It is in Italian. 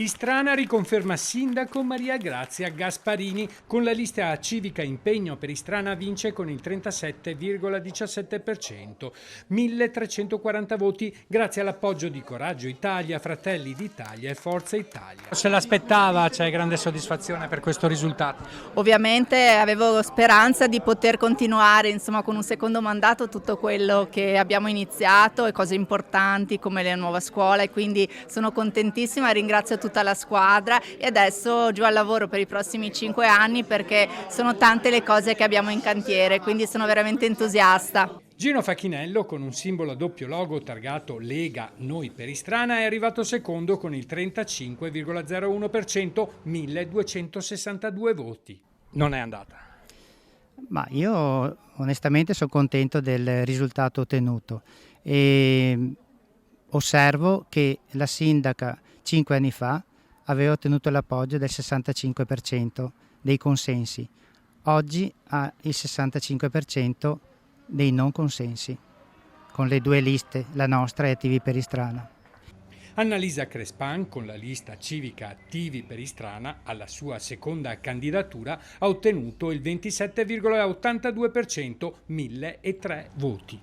Istrana riconferma sindaco Maria Grazia Gasparini. Con la lista civica Impegno per Istrana vince con il 37,17%, 1340 voti grazie all'appoggio di Coraggio Italia, Fratelli d'Italia e Forza Italia. Se l'aspettava, c'è grande soddisfazione per questo risultato? Ovviamente avevo speranza di poter continuare con un secondo mandato tutto quello che abbiamo iniziato e cose importanti come la nuova scuola, e quindi sono contentissima, ringrazio tutta la squadra e adesso giù al lavoro per i prossimi 5 anni perché sono tante le cose che abbiamo in cantiere, quindi sono veramente entusiasta. Gino Facchinello, con un simbolo a doppio logo targato Lega Noi per Istrana, è arrivato secondo con il 35,01%, 1262 voti. Non è andata. Ma io onestamente sono contento del risultato ottenuto e osservo che la sindaca 5 anni fa aveva ottenuto l'appoggio del 65% dei consensi, oggi ha il 65% dei non consensi, con le due liste, la nostra e Attivi per Istrana. Annalisa Crespan, con la lista civica Attivi per Istrana, alla sua seconda candidatura ha ottenuto il 27,82%, 1003 voti.